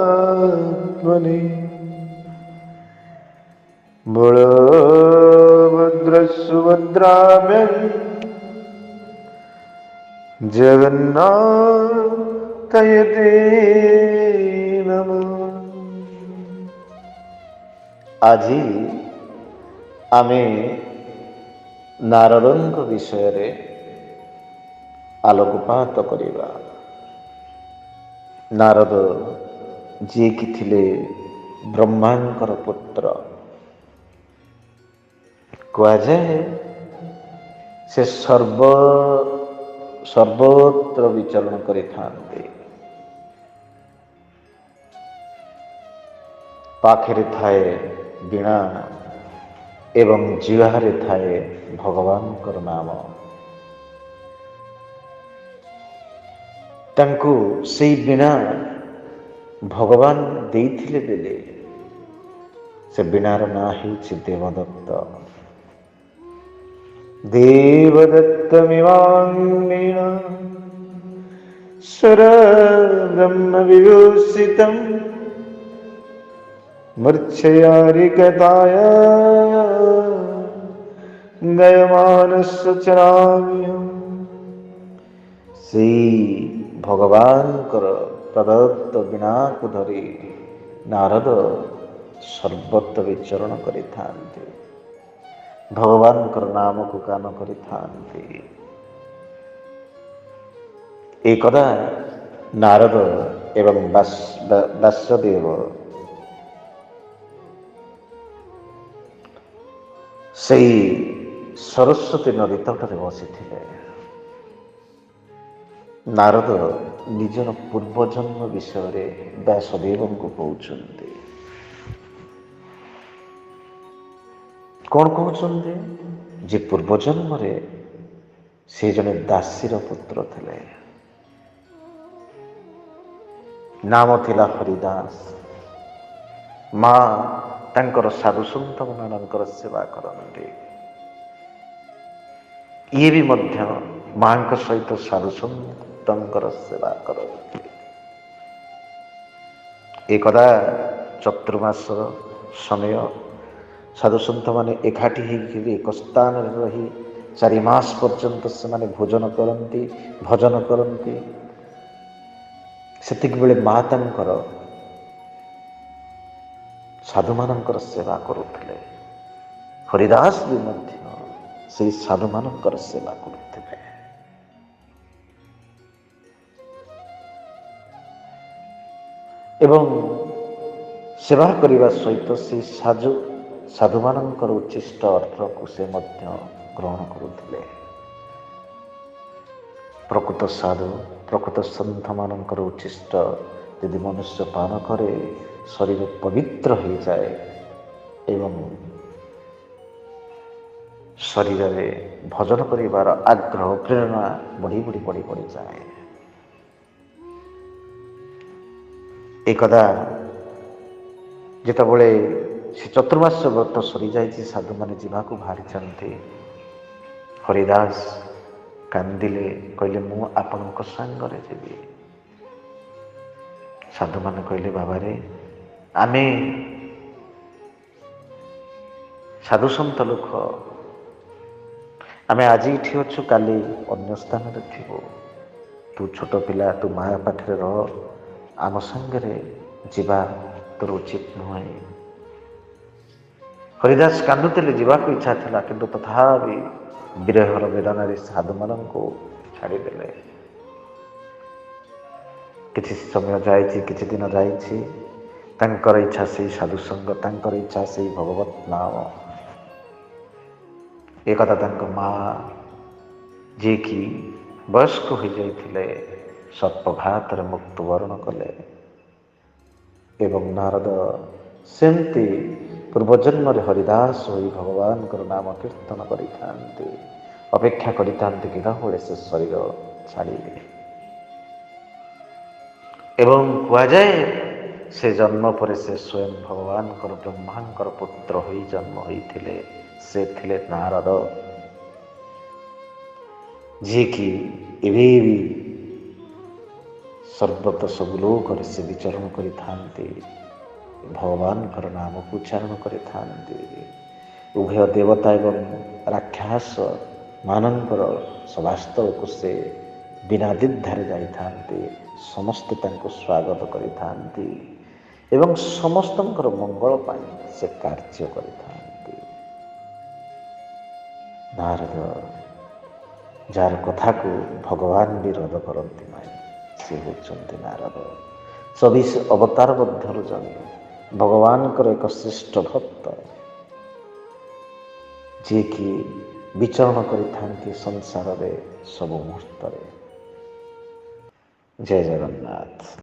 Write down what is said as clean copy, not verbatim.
परमात्मने बलभद्रसुभद्राभ्यां जगन्नाथाय नमः। আজি ଆମେ ନାରଦଙ୍କ ବିଷୟରେ ଆଲୋକପାତ କରିବା। ନାରଦ ଯିଏକି ଥିଲେ ବ୍ରହ୍ମାଙ୍କର ପୁତ୍ର। କୁହାଯାଏ ସେ ସର୍ବତ୍ର ବିଚରଣ କରିଥାନ୍ତି। ପାଖରେ ଥାଏ ବୀଣା ଏବଂ ଜିହ୍ୱାରେ ଥାଏ ଭଗବାନଙ୍କର ନାମ। ତାଙ୍କୁ ସେଇ ବୀଣା ଭଗବାନ ଦେଇଥିଲେ ବେଲେ ସେ ବୀଣାର ନାଁ ହେଉଛି ଦେବଦତ୍ତ। ଦେବଦତ୍ତମିମାଂ ବୀଣା ସୁରବ୍ରହ୍ମ ବିଭୂଷିତଂ ମୂର୍ଚ୍ଛୟାରିକତାୟ ଗୟମାନସ୍ୱଚରାମ୍ୟହମ୍। ସେଇ ଭଗବାନଙ୍କର ପ୍ରଦତ୍ତ ବୀଣାକୁ ଧରି ନାରଦ ସର୍ବତ୍ର ବିଚରଣ କରିଥାନ୍ତି। ଭଗବାନଙ୍କର ନାମକୁ ଗାନ କରିଥାନ୍ତି। ଏକଦା ନାରଦ ଏବଂ ବ୍ୟାସଦେବ ସେଇ ସରସ୍ୱତୀ ନଦୀ ତଟରେ ବସିଥିଲେ। ନାରଦ ନିଜର ପୂର୍ବଜନ୍ମ ବିଷୟରେ ବ୍ୟାସଦେବଙ୍କୁ କହୁଛନ୍ତି। କ'ଣ କହୁଛନ୍ତି? ଯେ ପୂର୍ବଜନ୍ମରେ ସେ ଜଣେ ଦାସୀର ପୁତ୍ର ଥିଲେ। ନାମ ଥିଲା ହରିଦାସ। ମା ତାଙ୍କର ସାଧୁସନ୍ଥ ମାନଙ୍କର ସେବା କରନ୍ତି। ଇଏ ବି ମଧ୍ୟ ମାଙ୍କ ସହିତ ସାଧୁସନ୍ଥଙ୍କର ସେବା କରନ୍ତି। ଏକଦା ଚତୁର୍ମାସ ସମୟ ସାଧୁସନ୍ଥମାନେ ଏକାଠି ହେଇକରି ଏକ ସ୍ଥାନରେ ରହି 4 ମାସ ପର୍ଯ୍ୟନ୍ତ ସେମାନେ ଭୋଜନ କରନ୍ତି, ଭଜନ କରନ୍ତି। ସେତିକିବେଳେ ମା ତାଙ୍କର ସାଧୁମାନଙ୍କର ସେବା କରୁଥିଲେ। ହରିଦାସ ବି ମଧ୍ୟ ସେହି ସାଧୁମାନଙ୍କର ସେବା କରୁଥିଲେ। ଏବଂ ସେବା କରିବା ସହିତ ସେହି ସାଧୁମାନଙ୍କର ଉଚ୍ଛିଷ୍ଟ ଅର୍ଥକୁ ସେ ମଧ୍ୟ ଗ୍ରହଣ କରୁଥିଲେ। ପ୍ରକୃତ ସାଧୁ, ପ୍ରକୃତ ସନ୍ଥମାନଙ୍କର ଉଚ୍ଛିଷ୍ଟ ଯଦି ମନୁଷ୍ୟ ପାନ କରେ ଶରୀର ପବିତ୍ର ହୋଇଯାଏ ଏବଂ ଶରୀରରେ ଭଜନ କରିବାର ଆଗ୍ରହ ପ୍ରେରଣା ବଢ଼ିଯାଏ। ଏକଦା ଯେତେବେଳେ ସେ ଚତୁର୍ମାସ ବ୍ରତ ସରିଯାଇଛି, ସାଧୁମାନେ ଯିବାକୁ ବାହାରିଛନ୍ତି। ହରିଦାସ କାନ୍ଦିଲେ, କହିଲେ ମୁଁ ଆପଣଙ୍କ ସାଙ୍ଗରେ ଯିବି। ସାଧୁମାନେ କହିଲେ ବାବାରେ, ଆମେ ସାଧୁସନ୍ଥ ଲୋକ, ଆମେ ଆଜି ଏଠି ଅଛୁ, କାଲି ଅନ୍ୟ ସ୍ଥାନରେ ଥିବୁ। ତୁ ଛୋଟ ପିଲା, ତୁ ମା ପାଖରେ ରହ, ଆମ ସାଙ୍ଗରେ ଯିବା ତୋର ଉଚିତ ନୁହେଁ। ହରିଦାସ କାନ୍ଦୁଥିଲେ, ଯିବାକୁ ଇଚ୍ଛା ଥିଲା, କିନ୍ତୁ ତଥାପି ବିରହର ବେଦନାରେ ସାଧୁମାନଙ୍କୁ ଛାଡ଼ିଦେଲେ। କିଛି ସମୟ ଯାଇଛି, କିଛି ଦିନ ଯାଇଛି, ତାଙ୍କର ଇଚ୍ଛା ସେଇ ସାଧୁସଙ୍ଗ, ତାଙ୍କର ଇଚ୍ଛା ସେଇ ଭଗବତ ନାମ। ଏକଥା ତାଙ୍କ ମା ଯିଏକି ବୟସ୍କ ହୋଇଯାଇଥିଲେ ସର୍ପଘାତରେ ମୃତ୍ୟୁବରଣ କଲେ। ଏବଂ ନାରଦ ସେମିତି ପୂର୍ବଜନ୍ମରେ ହରିଦାସ ହୋଇ ଭଗବାନଙ୍କର ନାମ କୀର୍ତ୍ତନ କରିଥାନ୍ତି, ଅପେକ୍ଷା କରିଥାନ୍ତି କେତେବେଳେ ସେ ଶରୀର ଛାଡ଼ିବେ। ଏବଂ କୁହାଯାଏ ସେ ଜନ୍ମ ପରେ ସେ ସ୍ୱୟଂ ଭଗବାନଙ୍କର ବ୍ରହ୍ମାଙ୍କର ପୁତ୍ର ହୋଇ ଜନ୍ମ ହୋଇଥିଲେ। ସେ ଥିଲେ ନାରଦ, ଯିଏକି ଏବେ ବି ସର୍ବତ ସବୁ ଲୋକରେ ସେ ବିଚରଣ କରିଥାନ୍ତି। ଭଗବାନଙ୍କର ନାମକୁ ଉଚ୍ଚାରଣ କରିଥାନ୍ତି। ଉଭୟ ଦେବତା ଏବଂ ରାକ୍ଷସ ମାନଙ୍କର ସଭାସ୍ଥଳକୁ ସେ ବିନା ଦ୍ୱିଧାରେ ଯାଇଥାନ୍ତି। ସମସ୍ତେ ତାଙ୍କୁ ସ୍ୱାଗତ କରିଥାନ୍ତି ଏବଂ ସମସ୍ତଙ୍କର ମଙ୍ଗଳ ପାଇଁ ସେ କାର୍ଯ୍ୟ କରିଥାନ୍ତି। ନାରଦ ଯାହାର କଥାକୁ ଭଗବାନ ବିରୋଧ କରନ୍ତି ନାହିଁ, ସେ ହେଉଛନ୍ତି ନାରଦ। 24 ଅବତାର ମଧ୍ୟରୁ ଜଣେ ଭଗବାନଙ୍କର ଏକ ଶ୍ରେଷ୍ଠ ଭକ୍ତ, ଯିଏକି ବିଚରଣ କରିଥାନ୍ତି ସଂସାରରେ ସବୁ ମୁହୂର୍ତ୍ତରେ। ଜୟ ଜଗନ୍ନାଥ।